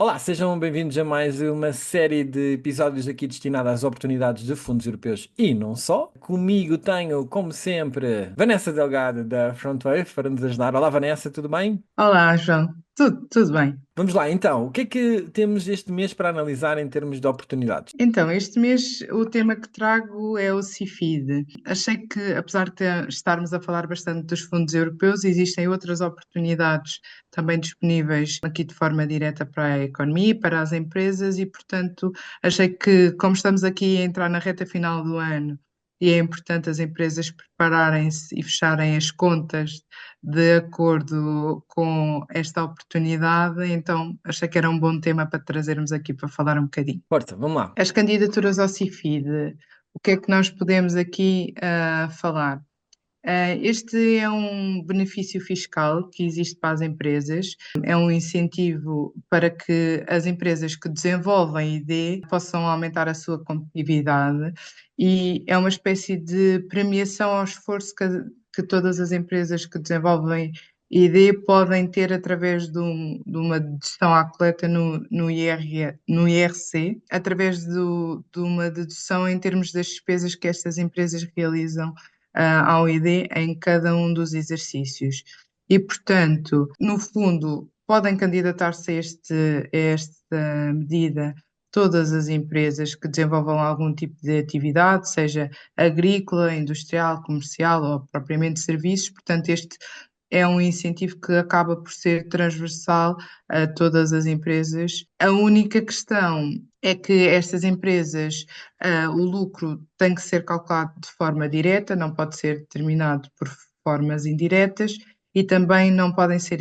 Olá, sejam bem-vindos a mais uma série de episódios aqui destinados às oportunidades de fundos europeus e não só. Comigo tenho, como sempre, Vanessa Delgado da Frontwave para nos ajudar. Olá, Vanessa, tudo bem? Olá, João. Tudo bem. Vamos lá, então. O que é que temos este mês para analisar em termos de oportunidades? Então, este mês o tema que trago é o CIFID. Achei que, apesar de estarmos a falar bastante dos fundos europeus, existem outras oportunidades também disponíveis aqui de forma direta para a economia, para as empresas e, portanto, achei que, como estamos aqui a entrar na reta final do ano e é importante as empresas prepararem-se e fecharem as contas de acordo com esta oportunidade, então achei que era um bom tema para trazermos aqui para falar um bocadinho. Força, vamos lá. As candidaturas ao CIFID, o que é que nós podemos aqui falar? Este é um benefício fiscal que existe para as empresas, é um incentivo para que as empresas que desenvolvem ID possam aumentar a sua competitividade e é uma espécie de premiação ao esforço que todas as empresas que desenvolvem ID podem ter através de uma dedução à coleta no IRC, através de uma dedução em termos das despesas que estas empresas realizam ao ID em cada um dos exercícios. E, portanto, no fundo, podem candidatar-se a esta medida todas as empresas que desenvolvam algum tipo de atividade, seja agrícola, industrial, comercial ou propriamente serviços. Portanto, este é um incentivo que acaba por ser transversal a todas as empresas. A única questão é que estas empresas, o lucro tem que ser calculado de forma direta, não pode ser determinado por formas indiretas e também não podem ser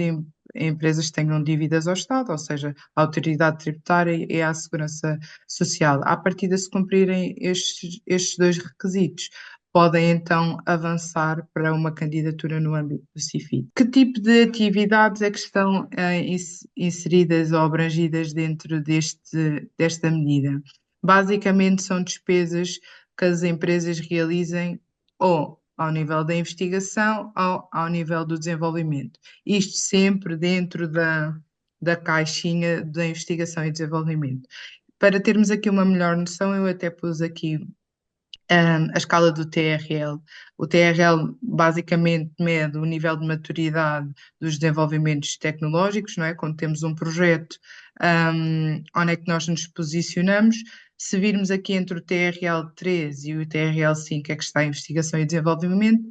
empresas que tenham dívidas ao Estado, ou seja, à autoridade tributária e à segurança social. À partida, se cumprirem estes dois requisitos, podem então avançar para uma candidatura no âmbito do CIFID. Que tipo de atividades é que estão inseridas ou abrangidas dentro desta medida? Basicamente, são despesas que as empresas realizem ou ao nível da investigação ou ao nível do desenvolvimento. Isto sempre dentro da caixinha da investigação e desenvolvimento. Para termos aqui uma melhor noção, eu até pus aqui a escala do TRL. O TRL basicamente mede o nível de maturidade dos desenvolvimentos tecnológicos, não é? Quando temos um projeto, onde é que nós nos posicionamos? Se virmos aqui entre o TRL 3 e o TRL 5, é que está a investigação e desenvolvimento,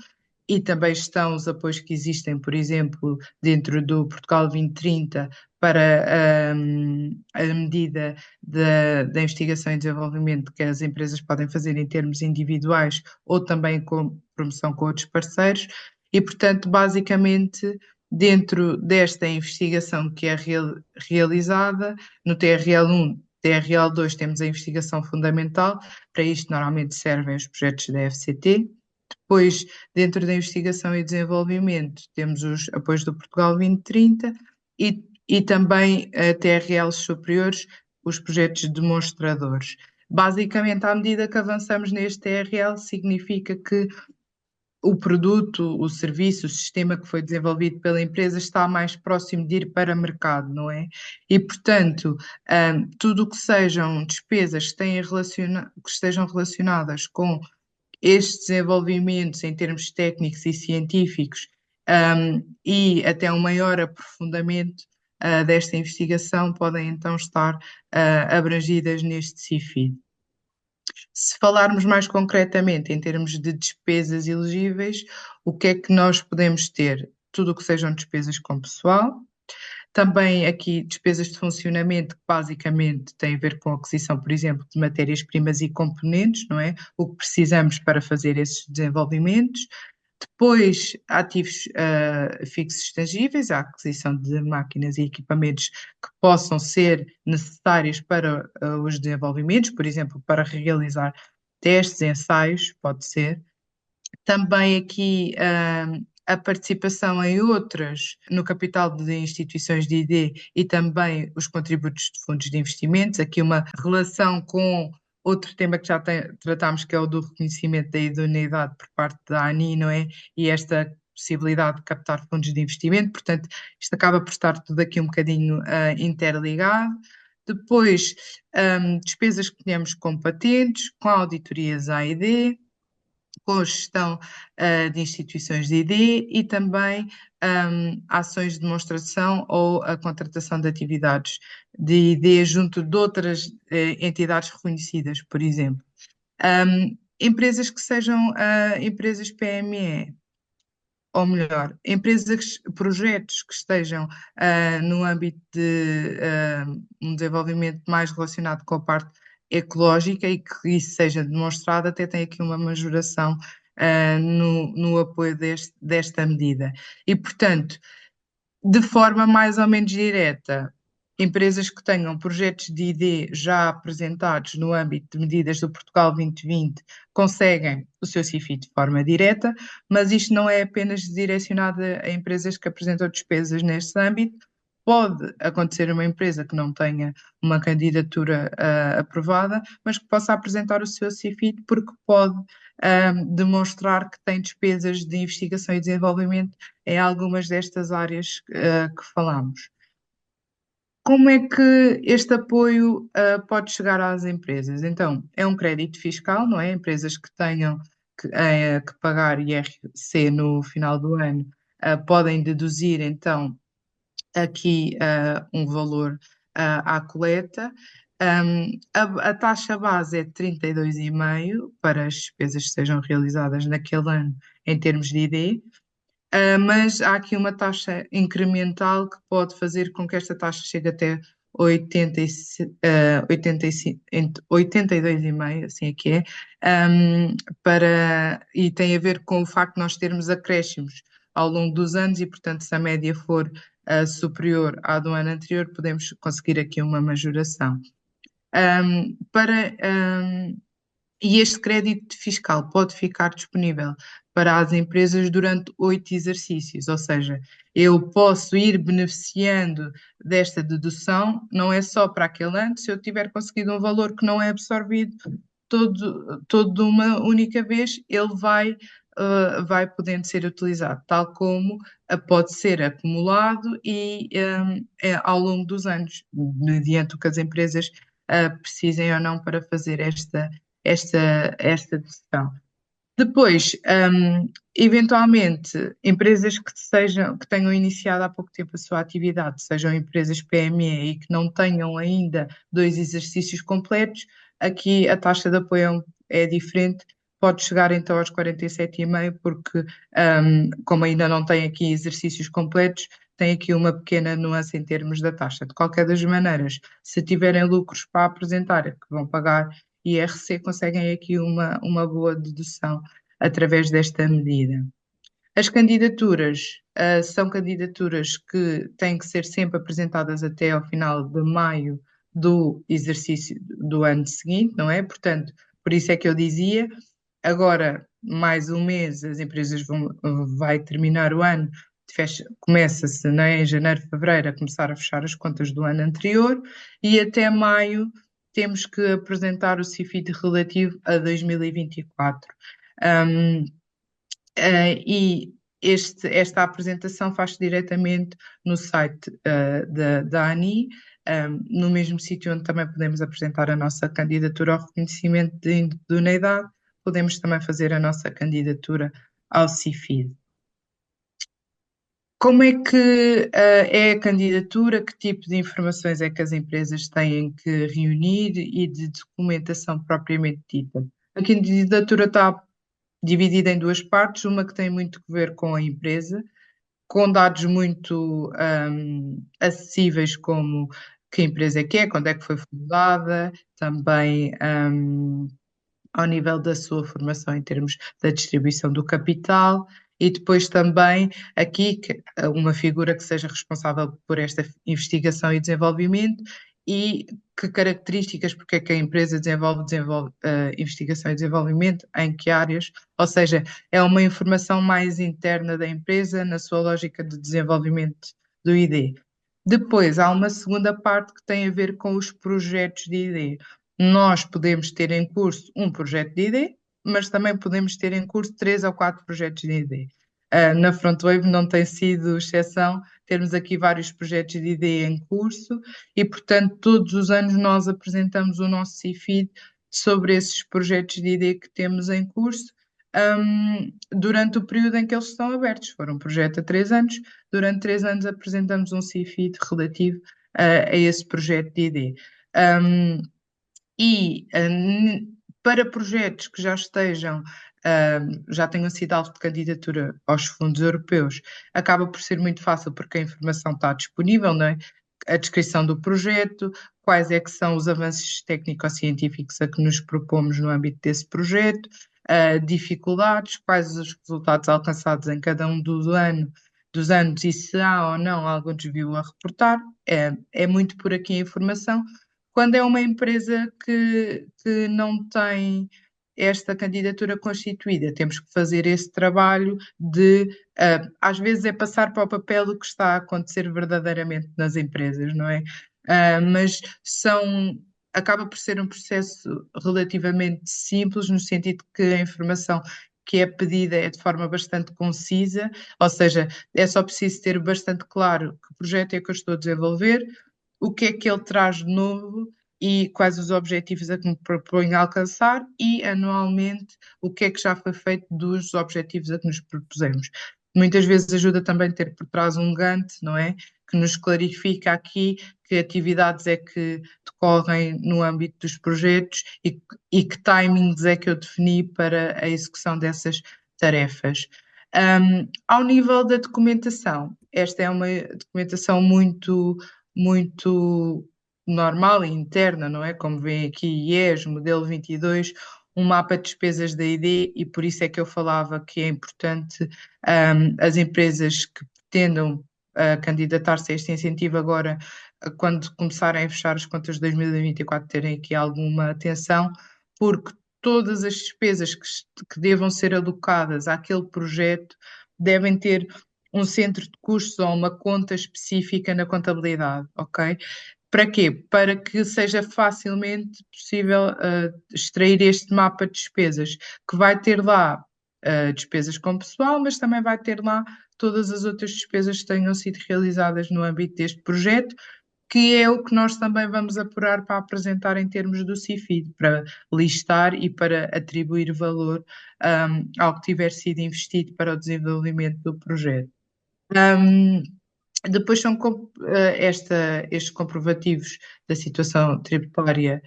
e também estão os apoios que existem, por exemplo, dentro do Portugal 2030 para a medida da investigação e desenvolvimento que as empresas podem fazer em termos individuais ou também com promoção com outros parceiros. E, portanto, basicamente, dentro desta investigação que é realizada, no TRL1, TRL2 temos a investigação fundamental, para isto normalmente servem os projetos da FCT. Depois, dentro da investigação e desenvolvimento, temos os apoios do Portugal 2030 e também a TRLs superiores, os projetos demonstradores. Basicamente, à medida que avançamos neste TRL, significa que o produto, o serviço, o sistema que foi desenvolvido pela empresa está mais próximo de ir para mercado, não é? E, portanto, tudo o que sejam despesas que estejam relacionadas com estes desenvolvimentos em termos técnicos e científicos, e até um maior aprofundamento desta investigação podem então estar abrangidas neste CIFID. Se falarmos mais concretamente em termos de despesas elegíveis, o que é que nós podemos ter? Tudo o que sejam despesas com pessoal, também aqui despesas de funcionamento que basicamente têm a ver com a aquisição, por exemplo, de matérias-primas e componentes, não é? O que precisamos para fazer esses desenvolvimentos. Depois, ativos fixos tangíveis, a aquisição de máquinas e equipamentos que possam ser necessários para os desenvolvimentos, por exemplo, para realizar testes, ensaios, pode ser. Também aqui a participação em outras, no capital de instituições de ID e também os contributos de fundos de investimentos, aqui uma relação com outro tema que já tratámos, que é o do reconhecimento da idoneidade por parte da ANI, não é? E esta possibilidade de captar fundos de investimento, portanto, isto acaba por estar tudo aqui um bocadinho interligado. Depois, despesas que temos com patentes, com auditorias A&D, com a gestão de instituições de ID e também ações de demonstração ou a contratação de atividades de ID junto de outras entidades reconhecidas, por exemplo. Empresas que sejam empresas PME, ou melhor, empresas, projetos que estejam no âmbito de um desenvolvimento mais relacionado com a parte ecológica e que isso seja demonstrado, até tem aqui uma majoração no apoio desta medida. E, portanto, de forma mais ou menos direta, empresas que tenham projetos de ID já apresentados no âmbito de medidas do Portugal 2020 conseguem o seu CIFI de forma direta, mas isto não é apenas direcionado a empresas que apresentam despesas neste âmbito. Pode acontecer uma empresa que não tenha uma candidatura aprovada, mas que possa apresentar o seu CIFID porque pode demonstrar que tem despesas de investigação e desenvolvimento em algumas destas áreas que falamos. Como é que este apoio pode chegar às empresas? Então, é um crédito fiscal, não é? Empresas que tenham que pagar IRC no final do ano podem deduzir, então, aqui um valor à coleta. A taxa base é de 32,5 para as despesas que sejam realizadas naquele ano em termos de ID. Mas há aqui uma taxa incremental que pode fazer com que esta taxa chegue até 85, entre 82,5, assim é que é, e tem a ver com o facto de nós termos acréscimos ao longo dos anos e, portanto, se a média for superior à do ano anterior, podemos conseguir aqui uma majoração. Um, para, um, e este crédito fiscal pode ficar disponível para as empresas durante 8 exercícios, ou seja, eu posso ir beneficiando desta dedução, não é só para aquele ano, se eu tiver conseguido um valor que não é absorvido todo de uma única vez, ele vai podendo ser utilizado, tal como pode ser acumulado e ao longo dos anos, mediante o que as empresas precisem ou não para fazer esta dedução. Depois, eventualmente, empresas que tenham iniciado há pouco tempo a sua atividade, sejam empresas PME e que não tenham ainda 2 exercícios completos, aqui a taxa de apoio é diferente, pode chegar então aos 47,5, porque como ainda não tem aqui exercícios completos, tem aqui uma pequena nuance em termos da taxa. De qualquer das maneiras, se tiverem lucros para apresentar, que vão pagar IRC, conseguem aqui uma boa dedução através desta medida. As candidaturas são candidaturas que têm que ser sempre apresentadas até ao final de maio do exercício do ano seguinte, não é? Portanto, por isso é que eu dizia, agora mais um mês as empresas vai terminar o ano, começa-se, né, em janeiro, fevereiro a começar a fechar as contas do ano anterior e até maio temos que apresentar o CIFID relativo a 2024. E esta apresentação faz-se diretamente no site da ANI, no mesmo sítio onde também podemos apresentar a nossa candidatura ao reconhecimento de idoneidade, podemos também fazer a nossa candidatura ao CIFID. Como é que é a candidatura? Que tipo de informações é que as empresas têm que reunir e de documentação propriamente dita? A candidatura está dividida em 2 partes, uma que tem muito a ver com a empresa, com dados muito acessíveis, como que empresa é que é, quando é que foi fundada, também ao nível da sua formação em termos da distribuição do capital e depois também aqui uma figura que seja responsável por esta investigação e desenvolvimento e que características, porque é que a empresa desenvolve investigação e desenvolvimento, em que áreas, ou seja, é uma informação mais interna da empresa na sua lógica de desenvolvimento do ID. Depois há uma segunda parte que tem a ver com os projetos de ID. Nós podemos ter em curso um projeto de ID, mas também podemos ter em curso 3 ou 4 projetos de ID. Na Frontwave não tem sido exceção, termos aqui vários projetos de ideia em curso e, portanto, todos os anos nós apresentamos o nosso CIFID sobre esses projetos de ideia que temos em curso, durante o período em que eles estão abertos. Foram um projeto a 3 anos, durante 3 anos apresentamos um CIFID relativo a esse projeto de ideia. Um, e para projetos que já estejam, já tenham sido alvo de candidatura aos fundos europeus, acaba por ser muito fácil porque a informação está disponível, não é? A descrição do projeto, quais é que são os avanços técnico-científicos a que nos propomos no âmbito desse projeto, dificuldades, quais os resultados alcançados em cada um dos anos e se há ou não algum desvio a reportar. É muito por aqui a informação. Quando é uma empresa que não tem esta candidatura constituída, temos que fazer esse trabalho de, às vezes, é passar para o papel o que está a acontecer verdadeiramente nas empresas, não é? Mas acaba por ser um processo relativamente simples, no sentido que a informação que é pedida é de forma bastante concisa, ou seja, é só preciso ter bastante claro que projeto é que eu estou a desenvolver, o que é que ele traz de novo e quais os objetivos a que me proponho alcançar e, anualmente, o que é que já foi feito dos objetivos a que nos propusemos. Muitas vezes ajuda também ter por trás um Gantt, não é? Que nos clarifica aqui que atividades é que decorrem no âmbito dos projetos e que timings é que eu defini para a execução dessas tarefas. Ao nível da documentação, esta é uma documentação muito normal e interna, não é? Como vem aqui, IES, modelo 22, um mapa de despesas da ID, e por isso é que eu falava que é importante as empresas que pretendam candidatar-se a este incentivo agora, quando começarem a fechar as contas de 2024, terem aqui alguma atenção, porque todas as despesas que devam ser alocadas àquele projeto devem ter um centro de custos ou uma conta específica na contabilidade, ok? Para quê? Para que seja facilmente possível extrair este mapa de despesas, que vai ter lá despesas com pessoal, mas também vai ter lá todas as outras despesas que tenham sido realizadas no âmbito deste projeto, que é o que nós também vamos apurar para apresentar em termos do CIFID, para listar e para atribuir valor ao que tiver sido investido para o desenvolvimento do projeto. Um, Depois são estes comprovativos da situação tributária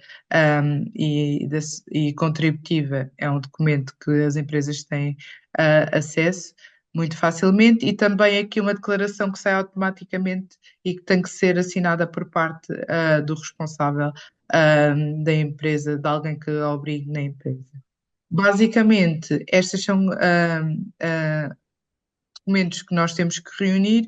e contributiva, é um documento que as empresas têm acesso muito facilmente, e também aqui uma declaração que sai automaticamente e que tem que ser assinada por parte do responsável da empresa, de alguém que a obrigue na empresa. Basicamente, estas são documentos que nós temos que reunir.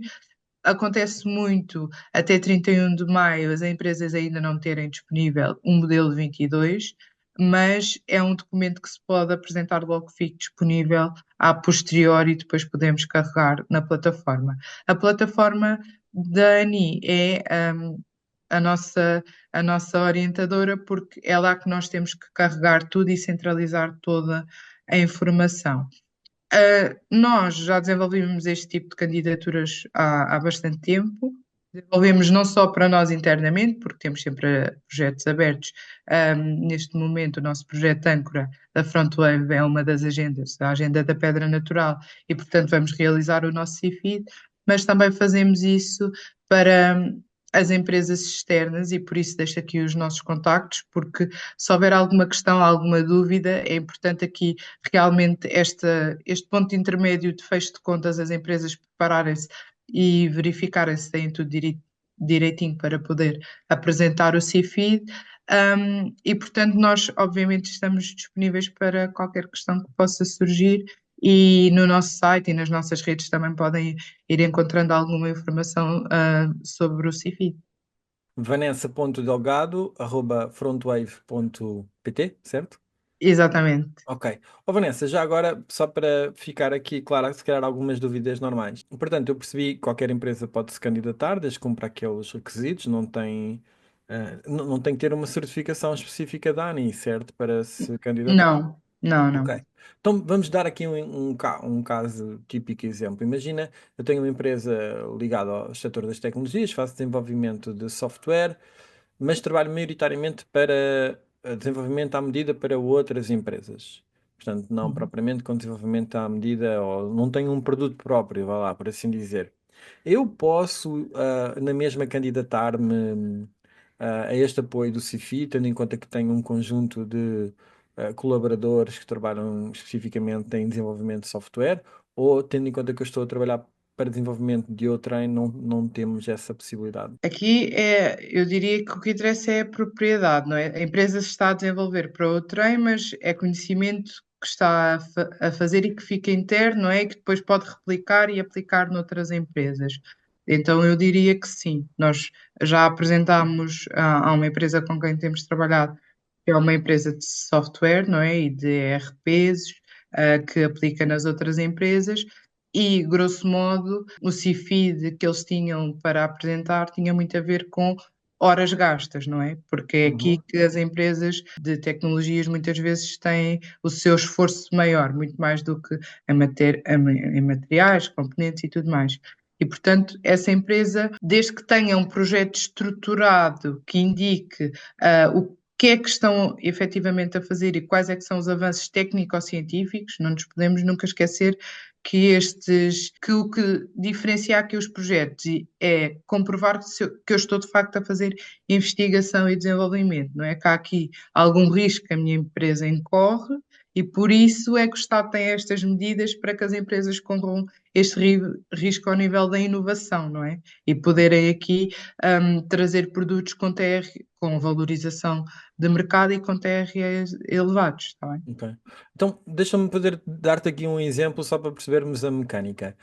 Acontece muito até 31 de maio as empresas ainda não terem disponível um modelo 22, mas é um documento que se pode apresentar logo que fique disponível a posteriori e depois podemos carregar na plataforma. A plataforma da ANI é a nossa orientadora, porque é lá que nós temos que carregar tudo e centralizar toda a informação. Nós já desenvolvemos este tipo de candidaturas há bastante tempo. Desenvolvemos não só para nós internamente, porque temos sempre projetos abertos. Neste momento, o nosso projeto âncora da Frontwave é uma das agendas, a Agenda da Pedra Natural, e, portanto, vamos realizar o nosso CIFID, mas também fazemos isso para as empresas externas, e por isso deixo aqui os nossos contactos, porque se houver alguma questão, alguma dúvida, é importante aqui realmente este ponto de intermédio de fecho de contas, as empresas prepararem-se e verificarem se têm tudo direitinho para poder apresentar o CIFID. E, portanto, nós, obviamente, estamos disponíveis para qualquer questão que possa surgir, e no nosso site e nas nossas redes também podem ir encontrando alguma informação sobre o CIFID. Vanessa.delgado@frontwave.pt, certo? Exatamente. Ok. Ó Vanessa, já agora, só para ficar aqui, claro, se calhar algumas dúvidas normais. Portanto, eu percebi que qualquer empresa pode se candidatar, desde que cumpra aqueles requisitos, não tem que ter uma certificação específica da ANI, certo? Para se candidatar. Não. Não, Ok. não. Então vamos dar aqui um caso típico exemplo. Imagina, eu tenho uma empresa ligada ao setor das tecnologias, faço desenvolvimento de software, mas trabalho maioritariamente para desenvolvimento à medida para outras empresas. Portanto, não Uhum. propriamente com desenvolvimento à medida, ou não tenho um produto próprio, vá lá, por assim dizer. Eu posso, na mesma, candidatar-me, a este apoio do CIFI, tendo em conta que tenho um conjunto de colaboradores que trabalham especificamente em desenvolvimento de software, ou tendo em conta que eu estou a trabalhar para desenvolvimento de outrem, não temos essa possibilidade. Aqui eu diria que o que interessa é a propriedade, não é? A empresa se está a desenvolver para outrem, mas é conhecimento que está a fazer e que fica interno, não é? E que depois pode replicar e aplicar noutras empresas. Então eu diria que sim. Nós já apresentámos a uma empresa com quem temos trabalhado, que é uma empresa de software, não é? E de ERPs, que aplica nas outras empresas. E, grosso modo, o CIFID que eles tinham para apresentar tinha muito a ver com horas gastas, não é? Porque é aqui Uhum. que as empresas de tecnologias muitas vezes têm o seu esforço maior, muito mais do que em materiais, componentes e tudo mais. E, portanto, essa empresa, desde que tenha um projeto estruturado que indique o que é que estão efetivamente a fazer e quais é que são os avanços técnico-científicos, não nos podemos nunca esquecer que o que diferencia aqui os projetos é comprovar que eu estou de facto a fazer investigação e desenvolvimento, não é? Que há aqui algum risco que a minha empresa incorre e por isso é que o Estado tem estas medidas para que as empresas corram este risco ao nível da inovação, não é? E poderem aqui trazer produtos com valorização de mercado e com TREs elevados, está bem? Ok. Então, deixa-me poder dar-te aqui um exemplo só para percebermos a mecânica.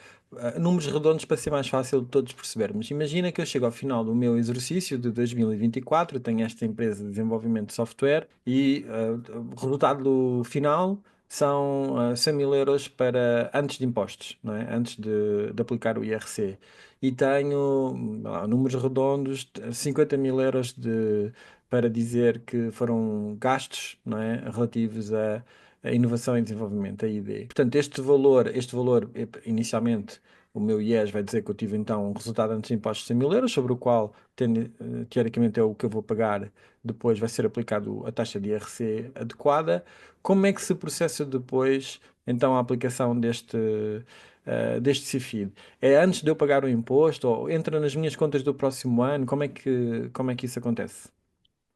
Números redondos para ser mais fácil de todos percebermos. Imagina que eu chego ao final do meu exercício de 2024, tenho esta empresa de desenvolvimento de software e o resultado final são 100 mil euros para antes de impostos, não é? Antes de aplicar o IRC. E tenho números redondos, 50 mil euros para dizer que foram gastos, não é, relativos a inovação e desenvolvimento, a ID. Portanto, este valor, inicialmente, o meu IES vai dizer que eu tive então um resultado antes de impostos de 100 mil euros, sobre o qual, teoricamente, é o que eu vou pagar, depois vai ser aplicado a taxa de IRC adequada. Como é que se processa depois, então, a aplicação deste CIFID? É antes de eu pagar o imposto ou entra nas minhas contas do próximo ano? Como é que isso acontece?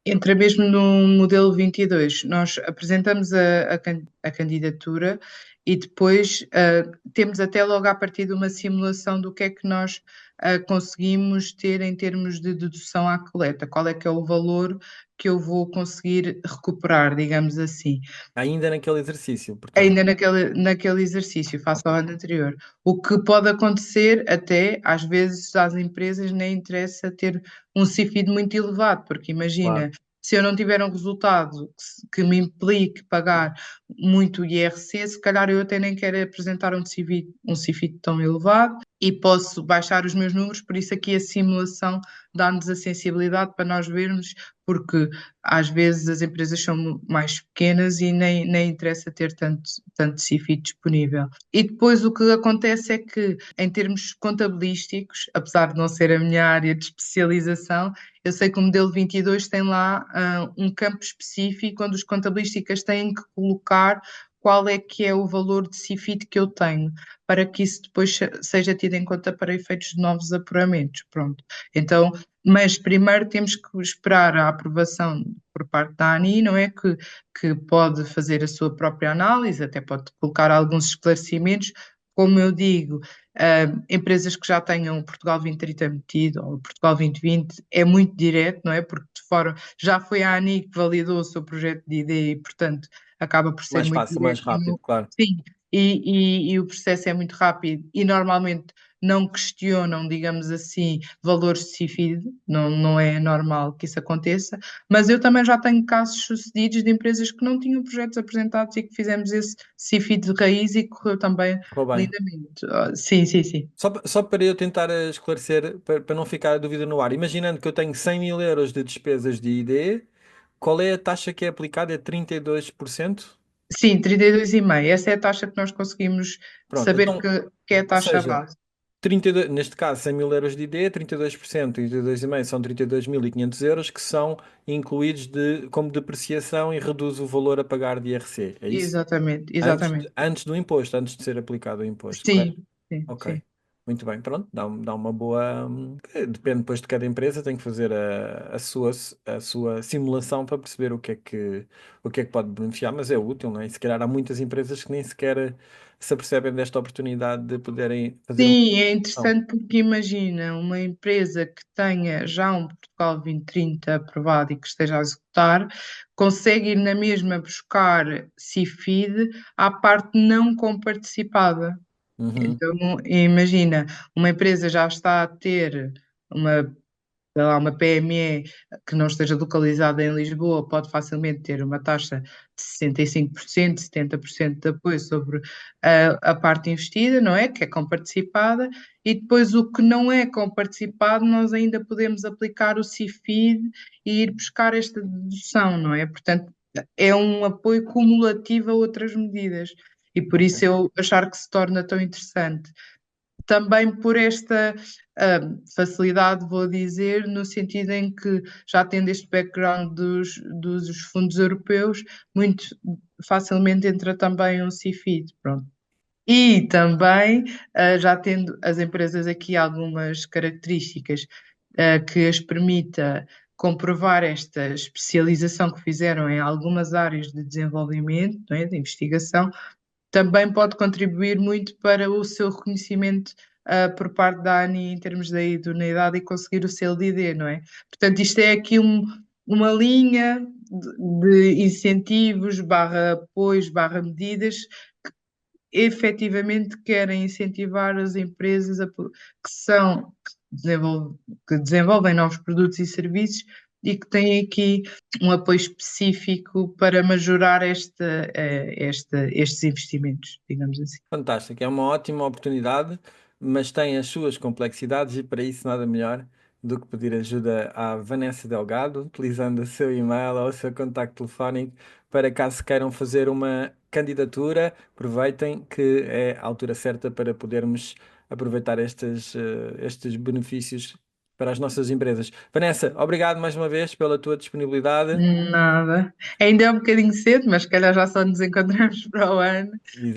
Entra mesmo no modelo 22. Nós apresentamos a candidatura e depois temos até logo a partir de uma simulação do que é que nós conseguimos ter em termos de dedução à coleta, qual é que é o valor que eu vou conseguir recuperar, digamos assim. Ainda naquele exercício, portanto. Ainda naquele exercício, face ao Ok, ano anterior. O que pode acontecer até, às vezes, às empresas nem interessa ter um CIFID muito elevado, porque claro. imagina, se eu não tiver um resultado que me implique pagar muito IRC, se calhar eu até nem quero apresentar um CIFID tão elevado e posso baixar os meus números, por isso aqui a simulação dá-nos a sensibilidade para nós vermos, porque às vezes as empresas são mais pequenas e nem interessa ter tanto CIFI disponível. E depois o que acontece é que, em termos contabilísticos, apesar de não ser a minha área de especialização, eu sei que o modelo 22 tem lá um campo específico onde os contabilísticas têm que colocar qual é que é o valor de CIFID que eu tenho, para que isso depois seja tido em conta para efeitos de novos apuramentos. Pronto. Então, mas primeiro temos que esperar a aprovação por parte da ANI, não é? Que pode fazer a sua própria análise, até pode colocar alguns esclarecimentos. Como eu digo, empresas que já tenham Portugal 2030 metido ou Portugal 2020 é muito direto, não é? Porque de fora já foi a ANI que validou o seu projeto de ideia e, portanto, acaba por ser Mais muito fácil, mais direto. rápido, claro. Sim, e o processo é muito rápido e normalmente não questionam, digamos assim, valores de CIFID, não é normal que isso aconteça, mas eu também já tenho casos sucedidos de empresas que não tinham projetos apresentados e que fizemos esse CIFID de raiz e correu também Correu bem. lindamente. Sim, sim, sim. Só para eu tentar esclarecer, para não ficar a dúvida no ar. Imaginando que eu tenho 100 mil euros de despesas de ID, qual é a taxa que é aplicada? É 32%? Sim, 32,5. Essa é a taxa que nós conseguimos Pronto, saber então, que é a ou taxa seja, base. 32, neste caso 100 mil euros de ID, 32%, 32,5 são 32.500 euros que são incluídos como depreciação e reduz o valor a pagar de IRC, é isso? Exatamente, Antes, exatamente. antes do imposto, antes de ser aplicado o imposto, correto? Sim, sim, Ok, sim. muito bem, pronto, dá uma boa. Depende depois de cada empresa, tem que fazer a sua simulação para perceber o que é que pode beneficiar, mas é útil, não é? E se calhar há muitas empresas que nem sequer se apercebem desta oportunidade de poderem fazer uma Sim, é simulação. interessante porque imagina uma empresa que tenha já um Portugal 2030 aprovado e que esteja a executar, consegue ir na mesma buscar CIFID à parte não comparticipada. Uhum. Então, imagina, uma empresa já está a ter uma sei lá, uma PME que não esteja localizada em Lisboa pode facilmente ter uma taxa de 65%, 70% de apoio sobre a parte investida, não é? Que é comparticipada, e depois o que não é comparticipado, nós ainda podemos aplicar o CIFID e ir buscar esta dedução, não é? Portanto, é um apoio cumulativo a outras medidas. E por isso eu achar que se torna tão interessante também por esta facilidade, vou dizer, no sentido em que, já tendo este background dos fundos europeus, muito facilmente entra também um CIFID, pronto. E também, já tendo as empresas aqui algumas características, que as permita comprovar esta especialização que fizeram em algumas áreas de desenvolvimento, não é, de investigação, também pode contribuir muito para o seu reconhecimento por parte da ANI em termos da idoneidade e conseguir o selo de ID, não é? Portanto, isto é aqui uma linha de incentivos, barra apoios, barra medidas que efetivamente querem incentivar as empresas que são, que desenvolvem novos produtos e serviços e que têm aqui um apoio específico para majorar estes investimentos, digamos assim. Fantástico, é uma ótima oportunidade, mas tem as suas complexidades e para isso nada melhor do que pedir ajuda à Vanessa Delgado, utilizando o seu e-mail ou o seu contacto telefónico para caso queiram fazer uma candidatura, aproveitem que é a altura certa para podermos aproveitar estes benefícios para as nossas empresas. Vanessa, obrigado mais uma vez pela tua disponibilidade. Nada. Ainda é um bocadinho cedo, mas se calhar já só nos encontramos para o ano.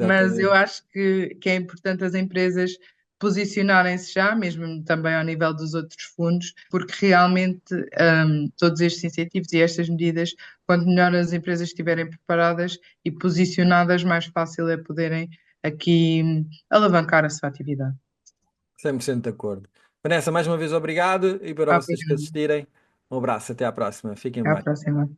Mas eu Exatamente. acho que é importante as empresas posicionarem-se já, mesmo também ao nível dos outros fundos, porque realmente todos estes incentivos e estas medidas, quanto melhor as empresas estiverem preparadas e posicionadas, mais fácil é poderem aqui alavancar a sua atividade. 100% de acordo. Vanessa, mais uma vez obrigado e para vocês que Obrigada. assistirem, um abraço, até à próxima. Fiquem Até à bem. próxima.